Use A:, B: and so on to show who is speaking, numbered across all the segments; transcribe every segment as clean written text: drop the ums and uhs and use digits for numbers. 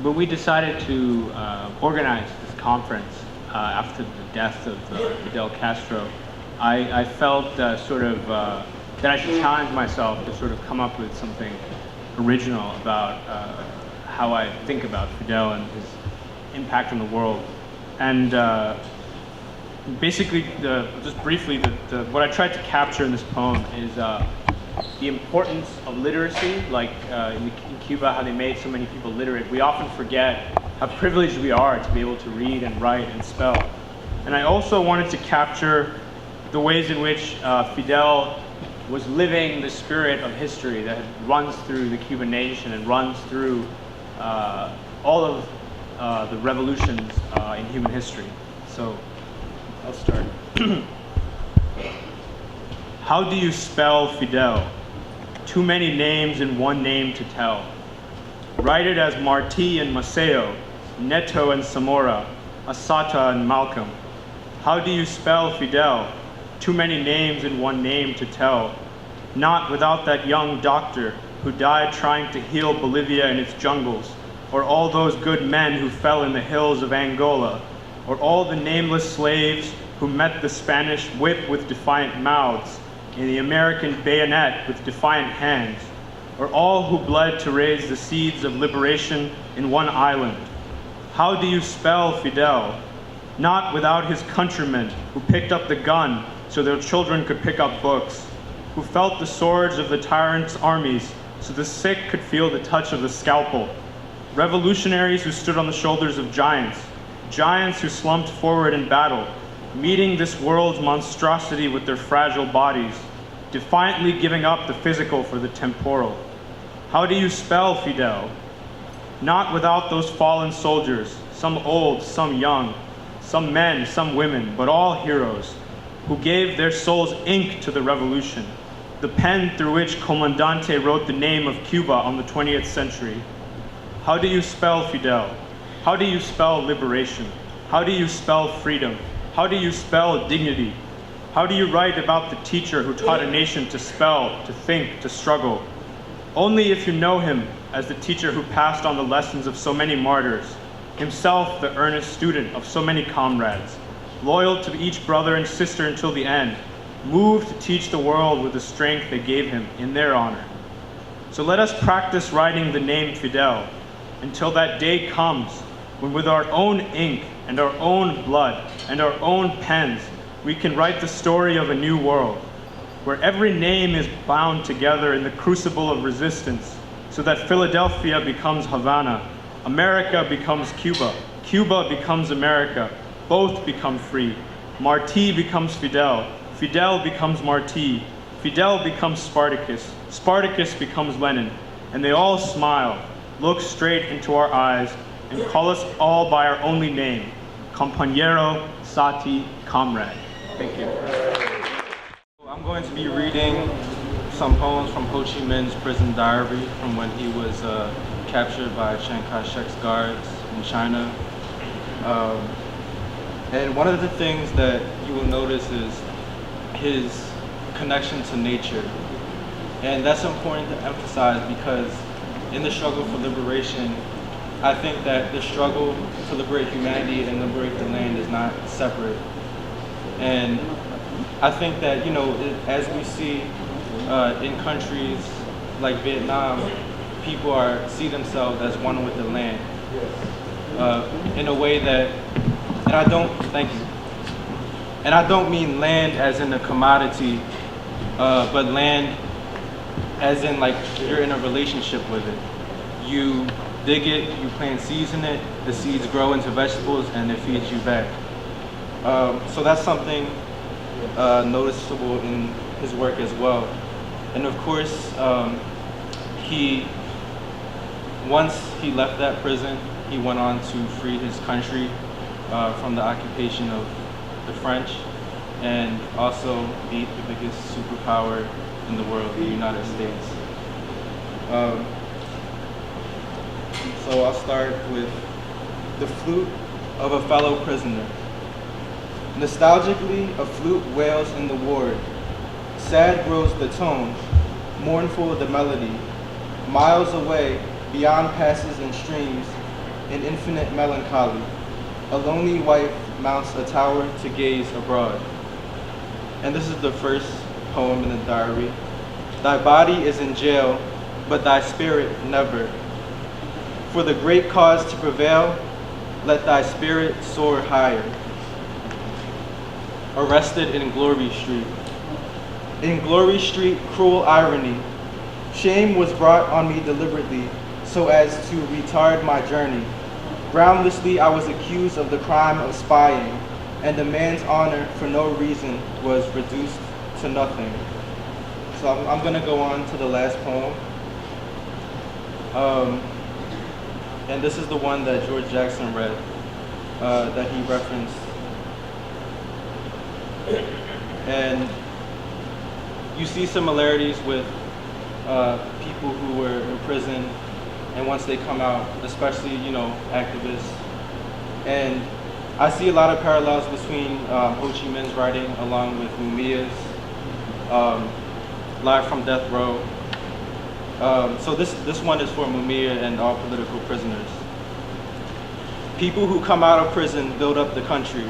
A: when we decided to organize this conference after the death of Fidel Castro, I felt that I should challenge myself to sort of come up with something original about how I think about Fidel and his impact on the world. And basically, just briefly, what I tried to capture in this poem is the importance of literacy, like in Cuba, how they made so many people literate. We often forget how privileged we are to be able to read and write and spell. And I also wanted to capture the ways in which Fidel was living the spirit of history that runs through the Cuban nation and runs through all of the revolutions in human history. So I'll start. How do you spell Fidel? Too many names in one name to tell. Write it as Martí and Maceo, Neto and Zamora, Asata and Malcolm. How do you spell Fidel? Too many names in one name to tell. Not without that young doctor who died trying to heal Bolivia in its jungles, or all those good men who fell in the hills of Angola, or all the nameless slaves who met the Spanish whip with defiant mouths, and the American bayonet with defiant hands, or all who bled to raise the seeds of liberation in one island. How do you spell Fidel? Not without his countrymen who picked up the gun so their children could pick up books, who felt the swords of the tyrant's armies so the sick could feel the touch of the scalpel, revolutionaries who stood on the shoulders of giants, giants who slumped forward in battle, meeting this world's monstrosity with their fragile bodies, defiantly giving up the physical for the temporal. How do you spell Fidel? Not without those fallen soldiers, some old, some young, some men, some women, but all heroes, who gave their souls ink to the revolution, the pen through which Comandante wrote the name of Cuba on the 20th century. How do you spell Fidel? How do you spell liberation? How do you spell freedom? How do you spell dignity? How do you write about the teacher who taught a nation to spell, to think, to struggle? Only if you know him as the teacher who passed on the lessons of so many martyrs, himself the earnest student of so many comrades, loyal to each brother and sister until the end, moved to teach the world with the strength they gave him in their honor. So let us practice writing the name Fidel until that day comes when with our own ink and our own blood and our own pens, we can write the story of a new world, where every name is bound together in the crucible of resistance, so that Philadelphia becomes Havana, America becomes Cuba, Cuba becomes America, both become free. Martí becomes Fidel, Fidel becomes Martí, Fidel becomes Spartacus, Spartacus becomes Lenin, and they all smile, look straight into our eyes, and call us all by our only name, compañero, sati, comrade. Thank you.
B: I'm going to be reading some poems from Ho Chi Minh's prison diary from when he was captured by Chiang Kai-shek's guards in China. And one of the things that you will notice is his connection to nature. And that's important to emphasize because in the struggle for liberation, I think that the struggle to liberate humanity and liberate the land is not separate. And I think that, as we see in countries like Vietnam, people see themselves as one with the land in a way that, and I don't mean land as in a commodity, but land as in like you're in a relationship with it. You dig it, you plant seeds in it, the seeds grow into vegetables and it feeds you back. So that's something noticeable in his work as well. And of course, once he left that prison, he went on to free his country from the occupation of the French and also beat the biggest superpower in the world, the United States. So I'll start with The Flute of a Fellow Prisoner. Nostalgically, a flute wails in the ward. Sad grows the tone, mournful the melody. Miles away, beyond passes and streams, in infinite melancholy. A lonely wife mounts a tower to gaze abroad. And this is the first poem in the diary. Thy body is in jail, but thy spirit never. For the great cause to prevail, let thy spirit soar higher. Arrested in Glory Street. In Glory Street, cruel irony. Shame was brought on me deliberately, so as to retard my journey. Groundlessly, I was accused of the crime of spying, and a man's honor for no reason was reduced to nothing. So I'm gonna go on to the last poem. And this is the one that George Jackson read, that he referenced. And you see similarities with people who were in prison, and once they come out, especially, activists. And I see a lot of parallels between Ho Chi Minh's writing along with Mumia's, Live from Death Row. So this one is for Mumia and all political prisoners. People who come out of prison build up the country.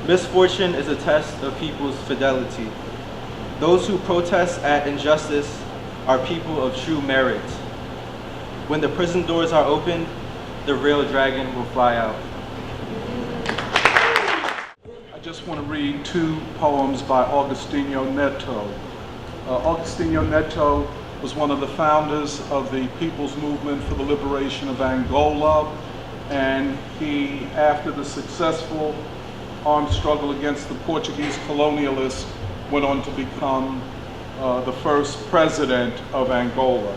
B: Misfortune is a test of people's fidelity. Those who protest at injustice are people of true merit. When the prison doors are opened, the real dragon will fly out.
C: I just want to read two poems by Agostinho Neto. Agostinho Neto was one of the founders of the People's Movement for the Liberation of Angola, and he, after the successful armed struggle against the Portuguese colonialists, went on to become the first president of Angola.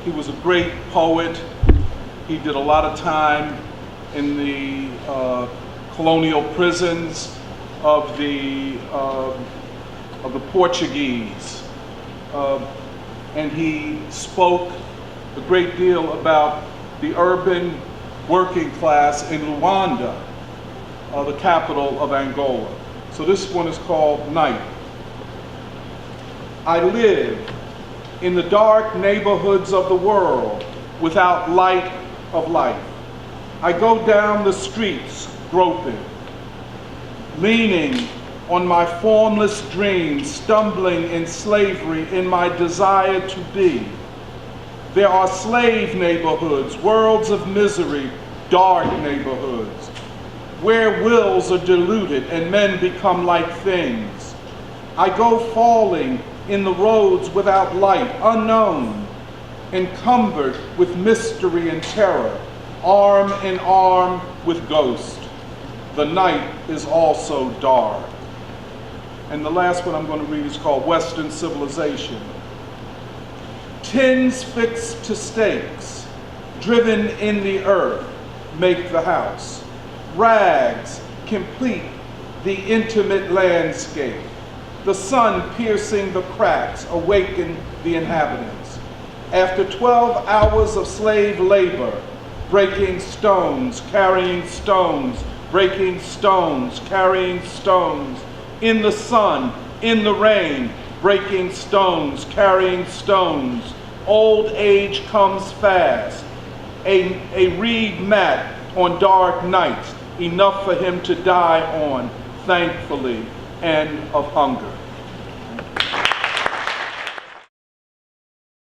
C: He was a great poet. He did a lot of time in the colonial prisons of the Portuguese. And he spoke a great deal about the urban working class in Luanda, the capital of Angola. So this one is called Night. I live in the dark neighborhoods of the world without light of life. I go down the streets groping, leaning on my formless dreams, stumbling in slavery in my desire to be. There are slave neighborhoods, worlds of misery, dark neighborhoods, where wills are diluted and men become like things. I go falling in the roads without light, unknown, encumbered with mystery and terror, arm in arm with ghost. The night is also dark. And the last one I'm going to read is called Western Civilization. Tins fixed to stakes, driven in the earth, make the house. Rags complete the intimate landscape. The sun piercing the cracks awaken the inhabitants. After 12 hours of slave labor, breaking stones, carrying stones, breaking stones, carrying stones, in the sun, in the rain, breaking stones, carrying stones, old age comes fast. A reed mat on dark nights, enough for him to die on, thankfully, and of hunger.